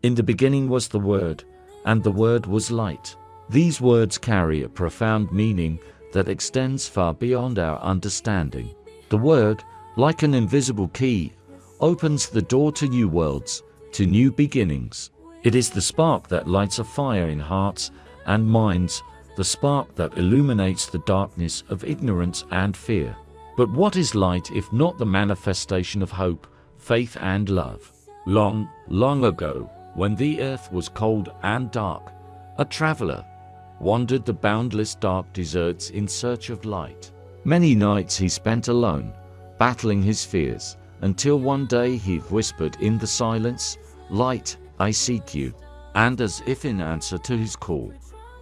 In the beginning was the Word, and the Word was light. These words carry a profound meaning that extends far beyond our understanding. The Word, like an invisible key, opens the door to new worlds, to new beginnings. It is the spark that lights a fire in hearts and minds, the spark that illuminates the darkness of ignorance and fear. But what is light if not the manifestation of hope, faith and love? Long, long ago, when the earth was cold and dark, a traveler wandered the boundless dark deserts in search of light. Many nights he spent alone, battling his fears, until one day he whispered in the silence, "Light, I seek you." And as if in answer to his call,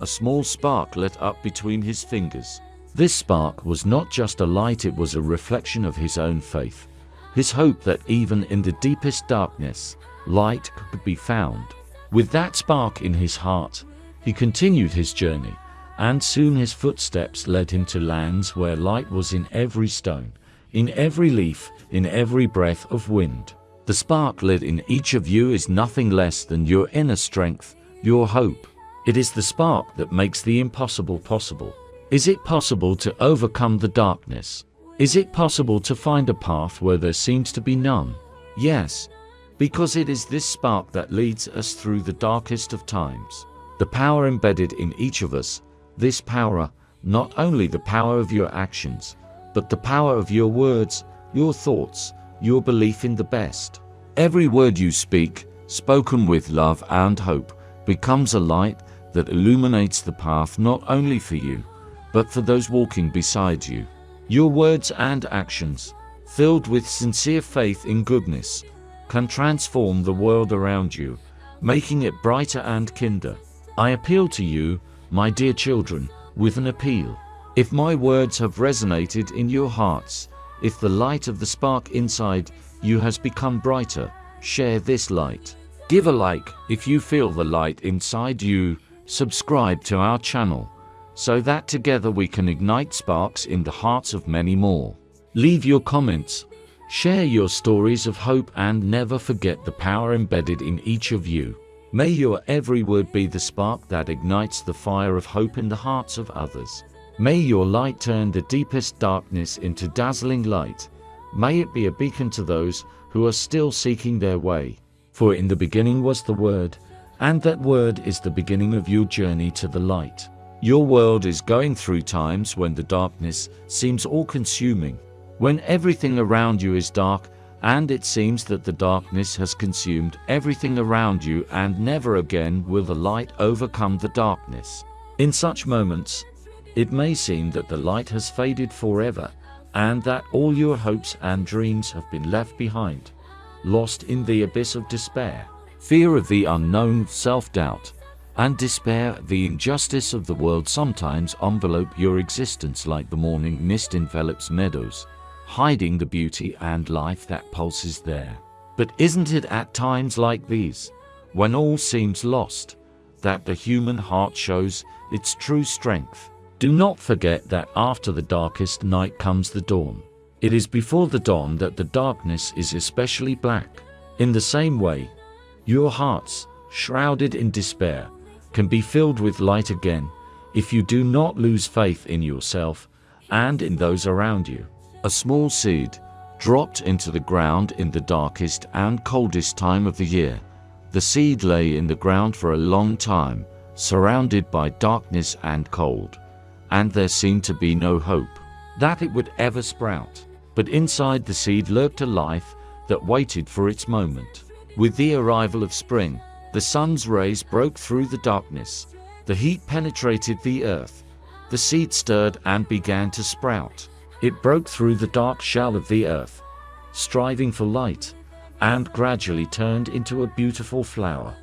a small spark lit up between his fingers. This spark was not just a light, it was a reflection of his own faith, his hope that even in the deepest darkness, light could be found. With that spark in his heart, he continued his journey, and soon his footsteps led him to lands where light was in every stone, in every leaf, in every breath of wind. The spark lit in each of you is nothing less than your inner strength, your hope. It is the spark that makes the impossible possible. Is it possible to overcome the darkness? Is it possible to find a path where there seems to be none? Yes, because it is this spark that leads us through the darkest of times. The power embedded in each of us, this power, not only the power of your actions, but the power of your words, your thoughts, your belief in the best. Every word you speak, spoken with love and hope, becomes a light that illuminates the path not only for you, but for those walking beside you. Your words and actions, filled with sincere faith in goodness, can transform the world around you, making it brighter and kinder. I appeal to you, my dear children, with an appeal. If my words have resonated in your hearts, if the light of the spark inside you has become brighter, share this light. Give a like if you feel the light inside you. Subscribe to our channel, so that together we can ignite sparks in the hearts of many more. Leave your comments, share your stories of hope, and never forget the power embedded in each of you. May your every word be the spark that ignites the fire of hope in the hearts of others. May your light turn the deepest darkness into dazzling light. May it be a beacon to those who are still seeking their way. For in the beginning was the Word, and that Word is the beginning of your journey to the light. Your world is going through times when the darkness seems all-consuming, when everything around you is dark, and it seems that the darkness has consumed everything around you, and never again will the light overcome the darkness. In such moments, it may seem that the light has faded forever, and that all your hopes and dreams have been left behind, lost in the abyss of despair. Fear of the unknown, self-doubt, and despair at the injustice of the world sometimes envelope your existence like the morning mist envelops meadows, hiding the beauty and life that pulses there. But isn't it at times like these, when all seems lost, that the human heart shows its true strength? Do not forget that after the darkest night comes the dawn. It is before the dawn that the darkness is especially black. In the same way, your hearts, shrouded in despair, can be filled with light again if you do not lose faith in yourself and in those around you. A small seed, dropped into the ground in the darkest and coldest time of the year. The seed lay in the ground for a long time, surrounded by darkness and cold, and there seemed to be no hope that it would ever sprout. But inside the seed lurked a life that waited for its moment. With the arrival of spring, the sun's rays broke through the darkness. The heat penetrated the earth. The seed stirred and began to sprout. It broke through the dark shell of the earth, striving for light, and gradually turned into a beautiful flower,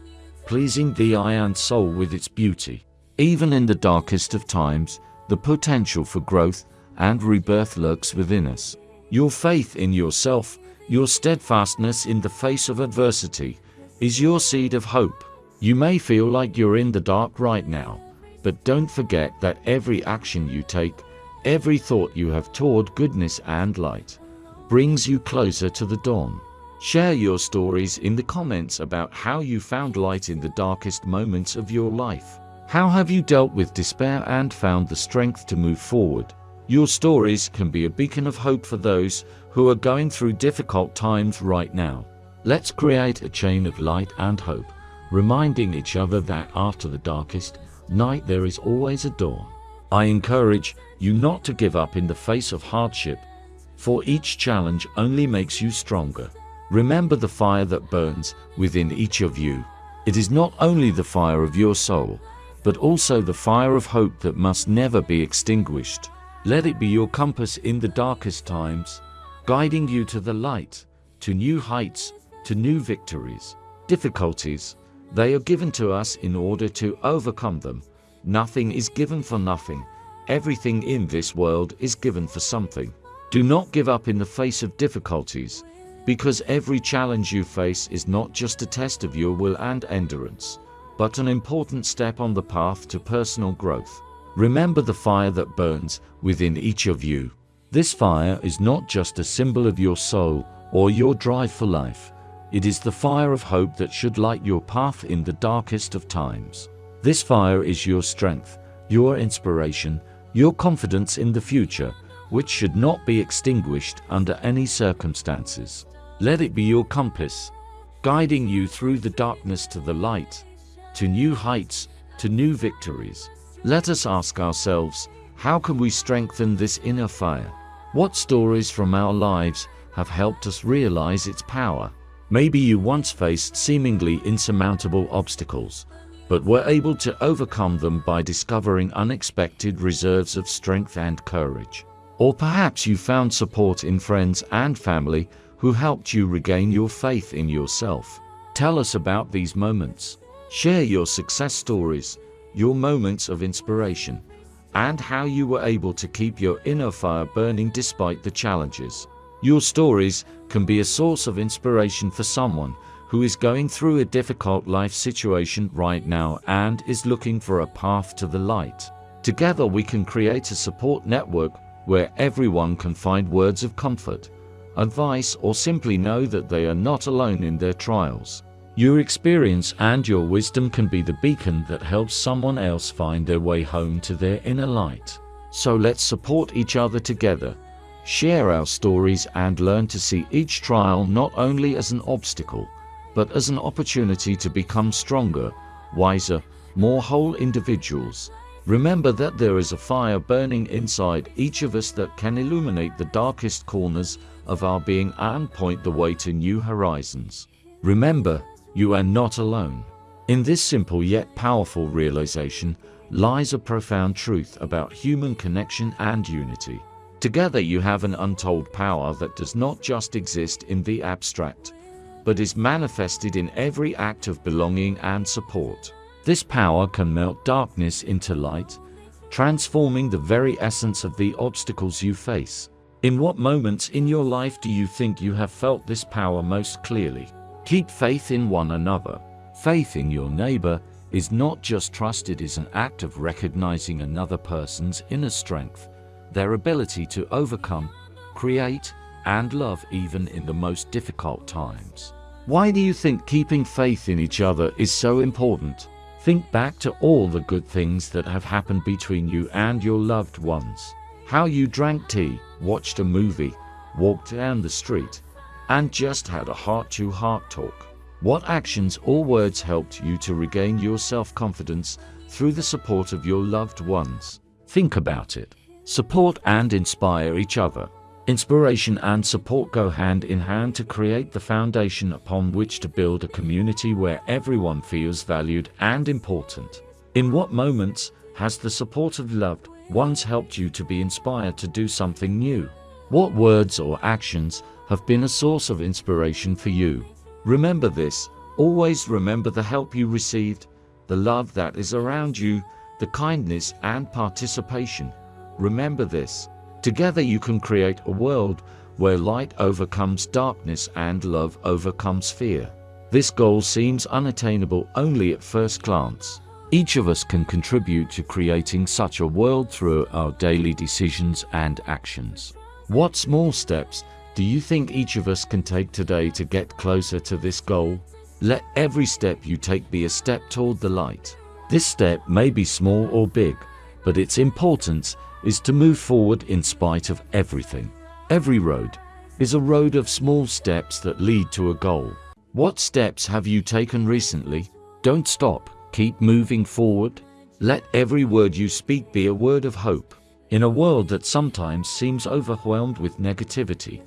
pleasing the eye and soul with its beauty. Even in the darkest of times, the potential for growth and rebirth lurks within us. Your faith in yourself, your steadfastness in the face of adversity, is your seed of hope. You may feel like you're in the dark right now, but don't forget that every action you take, every thought you have toward goodness and light, brings you closer to the dawn. Share your stories in the comments about how you found light in the darkest moments of your life. How have you dealt with despair and found the strength to move forward? Your stories can be a beacon of hope for those who are going through difficult times right now. Let's create a chain of light and hope, reminding each other that after the darkest night there is always a dawn. I encourage you not to give up in the face of hardship, for each challenge only makes you stronger. Remember the fire that burns within each of you. It is not only the fire of your soul, but also the fire of hope that must never be extinguished. Let it be your compass in the darkest times, guiding you to the light, to new heights, to new victories. Difficulties, they are given to us in order to overcome them. Nothing is given for nothing. Everything in this world is given for something. Do not give up in the face of difficulties, because every challenge you face is not just a test of your will and endurance, but an important step on the path to personal growth. Remember the fire that burns within each of you. This fire is not just a symbol of your soul or your drive for life. It is the fire of hope that should light your path in the darkest of times. This fire is your strength, your inspiration, your confidence in the future, which should not be extinguished under any circumstances. Let it be your compass, guiding you through the darkness to the light, to new heights, to new victories. Let us ask ourselves, how can we strengthen this inner fire? What stories from our lives have helped us realize its power? Maybe you once faced seemingly insurmountable obstacles, but were able to overcome them by discovering unexpected reserves of strength and courage. Or perhaps you found support in friends and family who helped you regain your faith in yourself. Tell us about these moments. Share your success stories, your moments of inspiration, and how you were able to keep your inner fire burning despite the challenges. Your stories can be a source of inspiration for someone who is going through a difficult life situation right now and is looking for a path to the light. Together we can create a support network where everyone can find words of comfort, advice, or simply know that they are not alone in their trials. Your experience and your wisdom can be the beacon that helps someone else find their way home to their inner light. So let's support each other together, share our stories, and learn to see each trial not only as an obstacle, but as an opportunity to become stronger, wiser, more whole individuals. Remember that there is a fire burning inside each of us that can illuminate the darkest corners of our being and point the way to new horizons. Remember, you are not alone. In this simple yet powerful realization lies a profound truth about human connection and unity. Together you have an untold power that does not just exist in the abstract, but is manifested in every act of belonging and support. This power can melt darkness into light, transforming the very essence of the obstacles you face. In what moments in your life do you think you have felt this power most clearly? Keep faith in one another. Faith in your neighbor is not just trust, it is an act of recognizing another person's inner strength, their ability to overcome, create, and love even in the most difficult times. Why do you think keeping faith in each other is so important? Think back to all the good things that have happened between you and your loved ones. How you drank tea, watched a movie, walked down the street, and just had a heart-to-heart talk. What actions or words helped you to regain your self-confidence through the support of your loved ones? Think about it. Support and inspire each other. Inspiration and support go hand in hand to create the foundation upon which to build a community where everyone feels valued and important. In what moments has the support of loved ones helped you to be inspired to do something new? What words or actions have been a source of inspiration for you? Remember this. Always remember the help you received, the love that is around you, the kindness and participation. Remember this. Together you can create a world where light overcomes darkness and love overcomes fear. This goal seems unattainable only at first glance. Each of us can contribute to creating such a world through our daily decisions and actions. What small steps do you think each of us can take today to get closer to this goal? Let every step you take be a step toward the light. This step may be small or big, but its importance is to move forward in spite of everything. Every road is a road of small steps that lead to a goal. What steps have you taken recently? Don't stop. Keep moving forward. Let every word you speak be a word of hope. In a world that sometimes seems overwhelmed with negativity,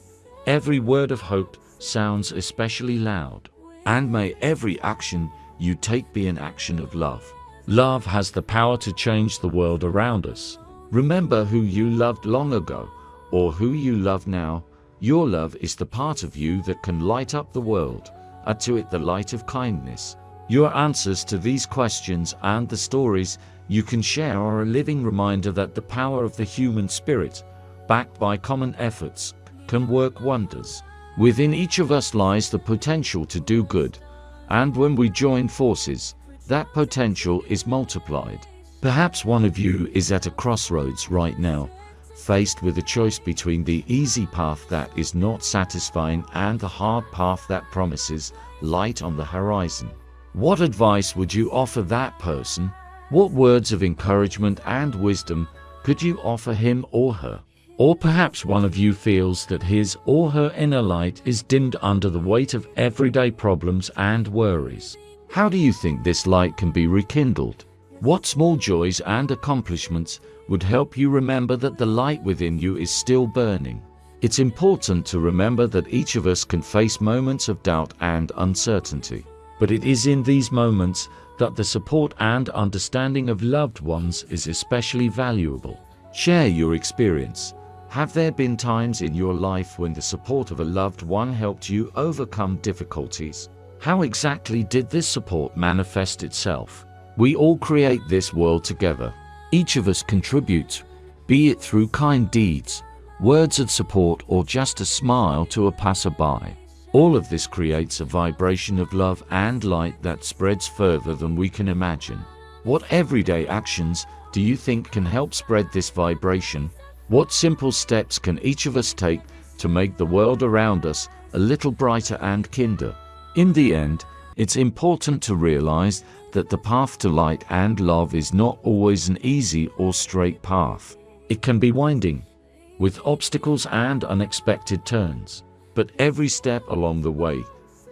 every word of hope sounds especially loud. And may every action you take be an action of love. Love has the power to change the world around us. Remember who you loved long ago, or who you love now. Your love is the part of you that can light up the world. Add to it the light of kindness. Your answers to these questions and the stories you can share are a living reminder that the power of the human spirit, backed by common efforts, can work wonders. Within each of us lies the potential to do good, and when we join forces, that potential is multiplied. Perhaps one of you is at a crossroads right now, faced with a choice between the easy path that is not satisfying and the hard path that promises light on the horizon. What advice would you offer that person? What words of encouragement and wisdom could you offer him or her? Or perhaps one of you feels that his or her inner light is dimmed under the weight of everyday problems and worries. How do you think this light can be rekindled? What small joys and accomplishments would help you remember that the light within you is still burning? It's important to remember that each of us can face moments of doubt and uncertainty. But it is in these moments that the support and understanding of loved ones is especially valuable. Share your experience. Have there been times in your life when the support of a loved one helped you overcome difficulties? How exactly did this support manifest itself? We all create this world together. Each of us contributes, be it through kind deeds, words of support, or just a smile to a passerby. All of this creates a vibration of love and light that spreads further than we can imagine. What everyday actions do you think can help spread this vibration? What simple steps can each of us take to make the world around us a little brighter and kinder? In the end, it's important to realize that the path to light and love is not always an easy or straight path. It can be winding, with obstacles and unexpected turns. But every step along the way,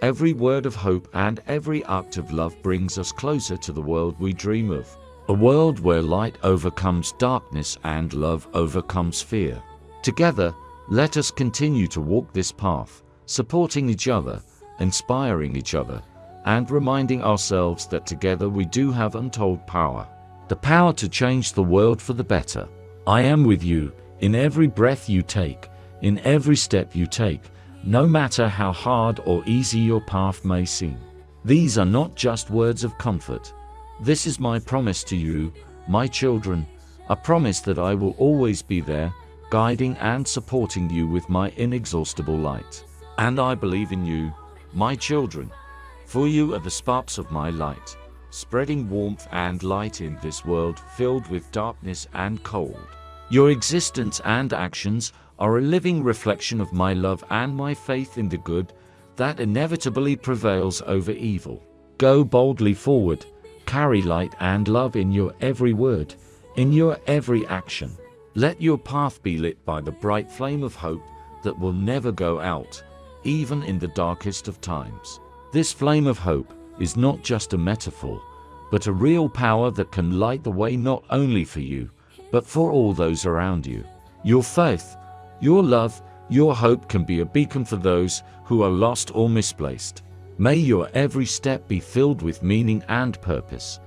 every word of hope and every act of love brings us closer to the world we dream of. A world where light overcomes darkness and love overcomes fear. Together, let us continue to walk this path, supporting each other, inspiring each other, and reminding ourselves that together we do have untold power. The power to change the world for the better. I am with you in every breath you take, in every step you take, no matter how hard or easy your path may seem. These are not just words of comfort. This is my promise to you, my children, a promise that I will always be there, guiding and supporting you with my inexhaustible light. And I believe in you, my children, for you are the sparks of my light, spreading warmth and light in this world filled with darkness and cold. Your existence and actions are a living reflection of my love and my faith in the good that inevitably prevails over evil. Go boldly forward, carry light and love in your every word, in your every action. Let your path be lit by the bright flame of hope that will never go out, even in the darkest of times. This flame of hope is not just a metaphor, but a real power that can light the way not only for you, but for all those around you. Your faith, your love, your hope can be a beacon for those who are lost or misplaced. May your every step be filled with meaning and purpose.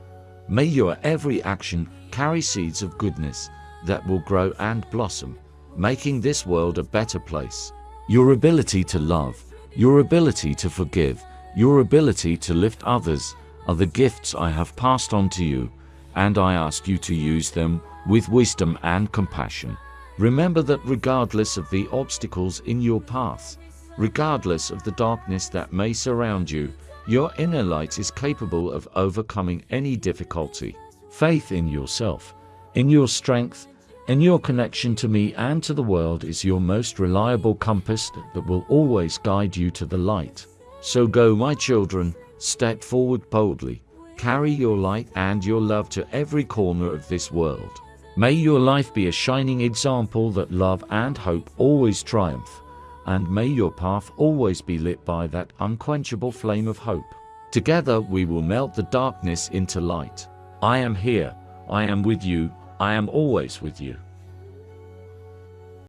May your every action carry seeds of goodness that will grow and blossom, making this world a better place. Your ability to love, your ability to forgive, your ability to lift others are the gifts I have passed on to you, and I ask you to use them with wisdom and compassion. Remember that regardless of the obstacles in your path, regardless of the darkness that may surround you, your inner light is capable of overcoming any difficulty. Faith in yourself, in your strength, And your connection to me and to the world is your most reliable compass that will always guide you to the light. So go, my children, step forward boldly. Carry your light and your love to every corner of this world. May your life be a shining example that love and hope always triumph, and may your path always be lit by that unquenchable flame of hope. Together we will melt the darkness into light. I am here. I am with you. I am always with you.